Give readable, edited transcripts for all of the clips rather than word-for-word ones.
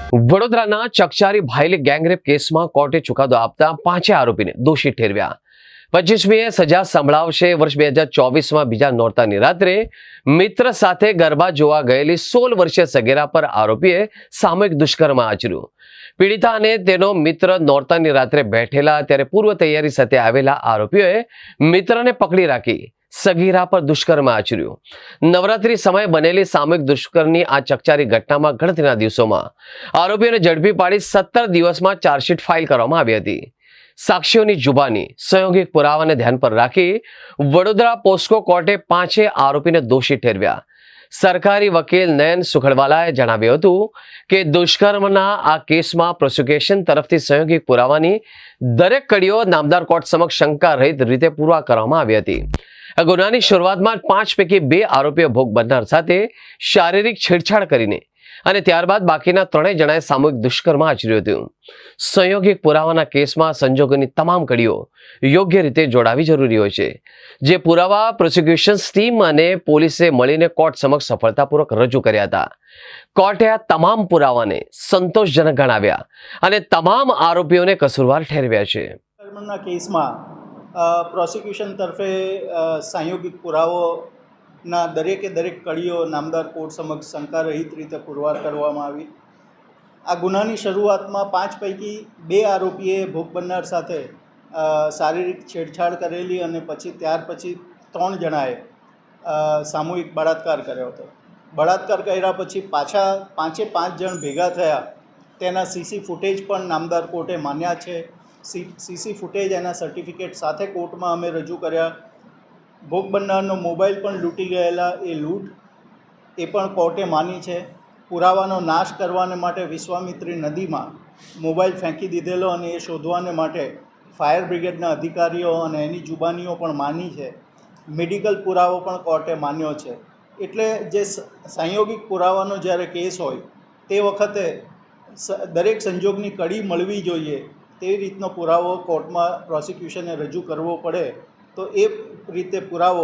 વડોદરાના ચકચારી ભાઈલી ગેંગરેપ કેસમાં કોર્ટે ચુકાદો આપતા 5 આરોપીને દોષી ઠેરવ્યા। 25મીએ સજા સંભળાવશે। વર્ષ 2024માં બીજા નોરતાની રાત્રે મિત્ર સાથે ગરબા જોવા ગયેલી 16 વર્ષીય સગીરા પર આરોપીએ સામૂહિક દુષ્કર્મ આચર્યું। પીડિતા અને તેનો મિત્ર નોરતાની રાત્રે બેઠેલા ત્યારે પૂર્વ તૈયારી સાથે આવેલા આરોપીઓએ મિત્રને પકડી રાખી સગીરા પર દુષ્કર્મ આચર્યું। નવરાત્રી સમયે બનેલી સામૂહિક દુષ્કર્મની આ ચકચારી ઘટનામાં ગણતરીના દિવસોમાં આરોપીઓને ઝડપી પાડી 17 દિવસમાં ચાર્જશીટ ફાઇલ કરવામાં આવી હતી। સાક્ષીઓની જુબાની સંયોગિક પુરાવાને ધ્યાન પર રાખી વડોદરા પોસ્કો કોર્ટે 5 આરોપીને દોષી ઠેરવ્યા। સરકારી વકીલ નયન સુખડવાલાએ જણાવ્યું હતું કે દુષ્કર્મના આ કેસમાં પ્રોસિક્યુશન તરફથી સંયોગિક પુરાવાની દરેક કડીઓ નામદાર કોર્ટ સમક્ષ શંકા રહિત રીતે પૂરા કરવામાં આવી હતી। આ ગુનાની શરૂઆતમાં 5 પૈકી 2 આરોપીઓ ભોગ બનનાર સાથે શારીરિક છેડછાડ કરીને અને ત્યારબાદ બાકીના 3 જણાએ સામૂહિક દુષ્કર્મ આચર્યું હતું। સંયોગિક પુરાવાના કેસમાં સંજોગોની તમામ કડીઓ યોગ્ય રીતે જોડાવી જરૂરી હોય છે, જે પુરાવા પ્રોસિક્યુશન ટીમ અને પોલીસે મળીને કોર્ટ સમક્ષ સફળતાપૂર્વક રજૂ કર્યા હતા। કોર્ટે આ તમામ પુરાવાને સંતોષજનક ગણાવ્યા અને તમામ આરોપીઓને કસૂરવાર ઠેરવ્યા છે। કર્મના કેસમાં પ્રોસિક્યુશન તરફે સંયોગિક પુરાવોના દરેકે દરેક કડીઓ નામદાર કોર્ટ સમક્ષ શંકારહિત રીતે પુરવાર કરવામાં આવી। આ ગુનાની શરૂઆતમાં 5 પૈકી 2 આરોપીએ ભોગ બનનાર સાથે શારીરિક છેડછાડ કરેલી અને ત્યાર પછી 3 જણાએ સામૂહિક બળાત્કાર કર્યો હતો। બળાત્કાર કર્યા પછી પાછા 5 જણ ભેગા થયા તેના સીસી ફૂટેજ પણ નામદાર કોર્ટે માન્યા છે। સીસી ફૂટેજ એના સર્ટિફિકેટ સાથે કોર્ટમાં અમે રજૂ કર્યા। ભોગ બનનારનો મોબાઈલ પણ લૂંટી ગયેલા એ લૂંટ એ પણ કોર્ટે માની છે। પુરાવાનો નાશ કરવાને માટે વિશ્વામિત્રી નદીમાં મોબાઈલ ફેંકી દીધેલો અને એ શોધવાને માટે ફાયર બ્રિગેડના અધિકારીઓ અને એની જુબાનીઓ પણ માની છે। મેડિકલ પુરાવો પણ કોર્ટે માન્યો છે। એટલે જે સંયોગિક પુરાવાનો જ્યારે કેસ હોય તે વખતે દરેક સંજોગની કડી મળવી જોઈએ, તેવી રીતનો પુરાવો કોર્ટમાં પ્રોસિક્યુશને રજૂ કરવો પડે, તો એ રીતે પુરાવો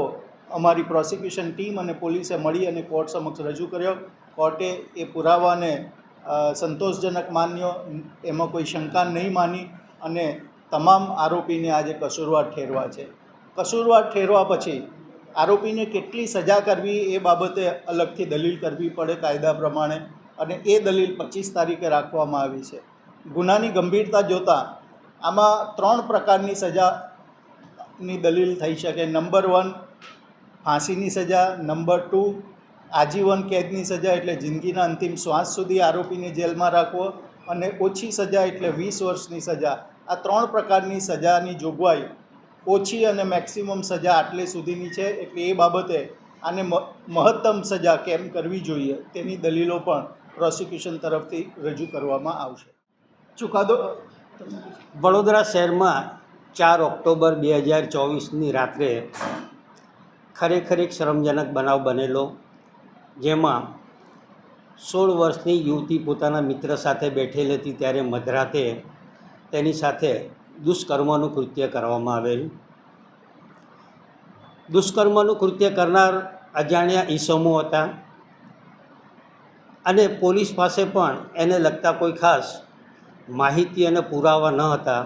અમારી પ્રોસિક્યુશન ટીમ અને પોલીસે મળી અને કોર્ટ સમક્ષ રજૂ કર્યો। કોર્ટે એ પુરાવાને સંતોષજનક માન્યો, એમાં કોઈ શંકા નહીં માની અને તમામ આરોપીને આજે કસૂરવાર ઠેરવા છે। કસૂરવાર ઠેરવા પછી આરોપીને કેટલી સજા કરવી એ બાબતે અલગથી દલીલ કરવી પડે કાયદા પ્રમાણે, અને એ દલીલ 25 તારીખે રાખવામાં આવી છે। ગુનાની ગંભીરતા જોતાં આમાં 3 પ્રકારની સજાની દલીલ થઈ શકે। નંબર 1 ફાંસીની સજા, નંબર 2 આજીવન કેદની સજા એટલે જિંદગીના અંતિમ શ્વાસ સુધી આરોપીને જેલમાં રાખવો, અને ઓછી સજા એટલે 20 વર્ષની સજા। આ 3 પ્રકારની સજાની જોગવાઈ ઓછી અને મેક્સિમમ સજા આટલે સુધીની છે। એટલે એ બાબતે આને મહત્તમ સજા કેમ કરવી જોઈએ તેની દલીલો પણ પ્રોસિક્યુશન તરફથી રજૂ કરવામાં આવશે। ચુકાદો વડોદરા શહેરમાં 4 ઓક્ટોબર 2024ની રાત્રે ખરેખર એક શરમજનક બનાવ બનેલો, જેમાં 16 વર્ષની યુવતી પોતાના મિત્ર સાથે બેઠેલી હતી ત્યારે મધરાતે તેની સાથે દુષ્કર્મનું કૃત્ય કરવામાં આવેલું। દુષ્કર્મનું કૃત્ય કરનાર અજાણ્યા ઈસમો હતા અને પોલીસ પાસે પણ એને લગતા કોઈ ખાસ માહિતી અને પુરાવા ન હતા।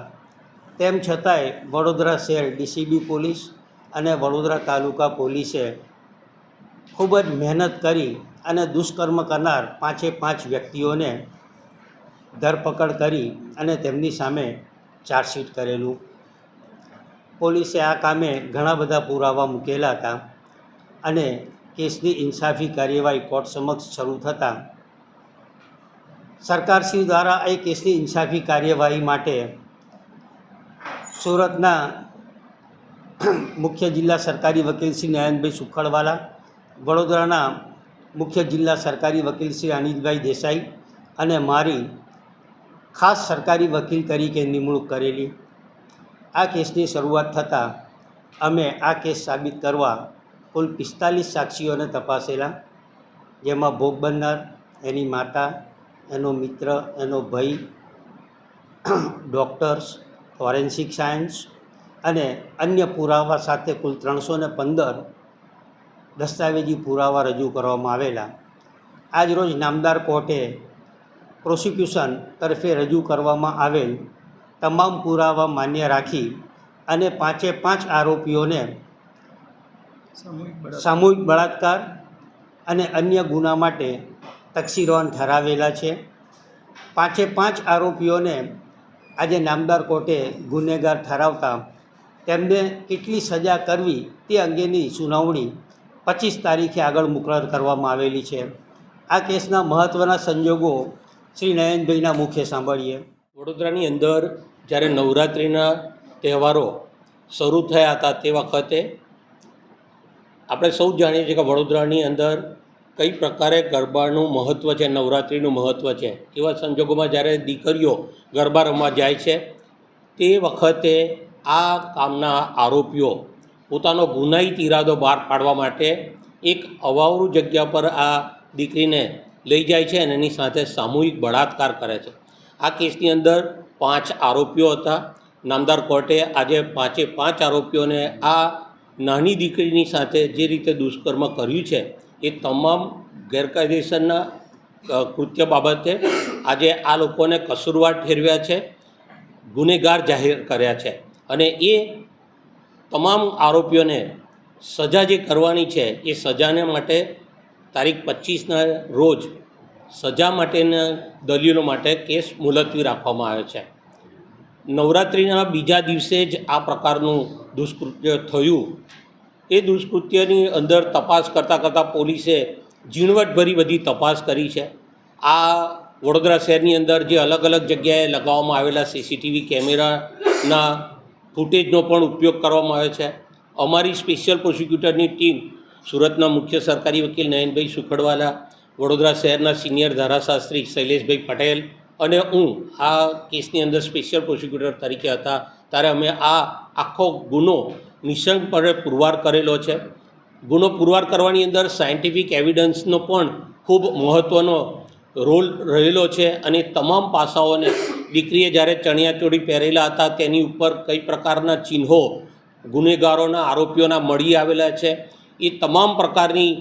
તેમ છતાંય વડોદરા શહેર ડીસીબી પોલીસ અને વડોદરા તાલુકા પોલીસે ખૂબ જ મહેનત કરી અને દુષ્કર્મ કરનાર 5 વ્યક્તિઓને ધરપકડ કરી અને તેમની સામે ચાર્જશીટ કરેલું। પોલીસે આ કામે ઘણા બધા પુરાવા મૂકેલા હતા અને કેસની ઇન્સાફી કાર્યવાહી કોર્ટ સમક્ષ શરૂ થતાં સરકારશ્રી દ્વારા એ કેસની ઇન્સાફી કાર્યવાહી માટે સુરતના મુખ્ય જિલ્લા સરકારી વકીલ શ્રી નયનભાઈ સુખડવાલા, વડોદરાના મુખ્ય જિલ્લા સરકારી વકીલ શ્રી અનિલભાઈ દેસાઈ અને મારી ખાસ સરકારી વકીલ તરીકે નિમણૂક કરેલી। આ કેસની શરૂઆત થતાં અમે આ કેસ સાબિત કરવા કુલ 45 સાક્ષીઓને તપાસેલા, જેમાં ભોગ બનનાર, એની માતા, એનો મિત્ર, એનો ભાઈ, ડૉક્ટર્સ, ફોરેન્સિક સાયન્સ અને અન્ય પુરાવા સાથે કુલ 315 દસ્તાવેજી પુરાવા રજૂ કરવામાં આવેલા। આજ રોજ નામદાર કોર્ટે પ્રોસિક્યુશન તરફે રજૂ કરવામાં આવેલ તમામ પુરાવા માન્ય રાખી અને 5 આરોપીઓને સામૂહિક બળાત્કાર અને અન્ય ગુના માટે તકસીરવાન ઠરાવેલા છે. 5 આરોપીઓને આજે નામદાર કોર્ટે ગુનેગાર ઠરાવતા તેમને કેટલી સજા કરવી તે અંગેની સુનાવણી 25 તારીખે આગળ મુકરર કરવામાં આવેલી છે. આ કેસના મહત્ત્વના સંજોગો શ્રી નયનભાઈના મુખે સાંભળીએ. વડોદરાની અંદર જ્યારે નવરાત્રિના તહેવારો શરૂ થયા હતા તે વખતે આપણે સૌ જાણીએ છીએ કે વડોદરાની અંદર કઈ પ્રકારે ગરબાનું મહત્ત્વ છે, નવરાત્રિનું મહત્ત્વ છે. એવા સંજોગોમાં જ્યારે દીકરીઓ ગરબા રમવા જાય છે તે વખતે આ કામના આરોપીઓ પોતાનો ગુનાહિત ઈરાદો બહાર પાડવા માટે એક અવાવરૂ જગ્યા પર આ દીકરીને લઈ જાય છે અને એની સાથે સામૂહિક બળાત્કાર કરે છે. આ કેસની અંદર 5 આરોપીઓ હતા. નામદાર કોર્ટે આજે 5 આરોપીઓને આ નાની દીકરીની સાથે જે રીતે દુષ્કર્મ કર્યું છે એ તમામ ગેરકાયદેસરના કૃત્ય બાબતે આજે આ લોકોને કસૂરવાર ઠેરવ્યા છે, ગુનેગાર જાહેર કર્યા છે અને એ તમામ આરોપીઓને સજા જે કરવાની છે એ સજાને માટે તારીખ 25ના રોજ સજા માટેના દલીલો માટે કેસ મુલતવી રાખવામાં આવ્યો છે. નવરાત્રિના બીજા દિવસે જ આ પ્રકારનું દુષ્કૃત્ય થયું. એ દુષ્કૃત્યની અંદર તપાસ કરતાં પોલીસે ઝીણવટભરી બધી તપાસ કરી છે. આ વડોદરા શહેરની અંદર જે અલગ અલગ જગ્યાએ લગાવવામાં આવેલા સીસીટીવી કેમેરાના ફૂટેજનો પણ ઉપયોગ કરવામાં આવે છે. અમારી સ્પેશિયલ પ્રોસિક્યુટરની ટીમ સુરતના મુખ્ય સરકારી વકીલ નયનભાઈ સુખડવાલા, વડોદરા શહેરના સિનિયર ધારાશાસ્ત્રી શૈલેષભાઈ પટેલ અને હું આ કેસની અંદર સ્પેશિયલ પ્રોસિક્યુટર તરીકે હતા ત્યારે અમે આ આખો ગુનો નિઃશંકપણે પુરવાર કરેલો છે. ગુનો પુરવાર કરવાની અંદર સાયન્ટિફિક એવિડન્સનો પણ ખૂબ મહત્ત્વનો રોલ રહેલો છે અને તમામ પાસાઓને દીકરીએ જ્યારે ચણિયાચોળી પહેરેલા હતા તેની ઉપર કઈ પ્રકારના ચિહ્નો ગુનેગારોના આરોપીઓના મળી આવેલા છે એ તમામ પ્રકારની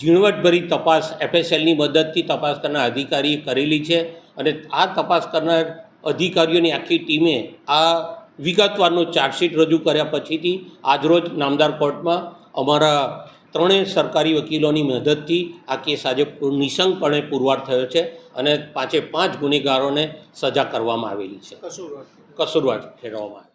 ઝીણવટભરી તપાસ FSLની મદદથી તપાસ કરનાર અધિકારીએ કરેલી છે અને આ તપાસ કરનાર અધિકારીઓની આખી ટીમે આ વિગતવારનું ચાર્જશીટ રજૂ કર્યા પછીથી આજરોજ નામદાર કોર્ટમાં અમારા 3 સરકારી વકીલોની મદદથી આ કેસ આજે નિઃશંકપણે પુરવાર થયો છે અને 5 ગુનેગારોને સજા કરવામાં આવેલી છે, કસૂરવાર ઠેરવવામાં આવે.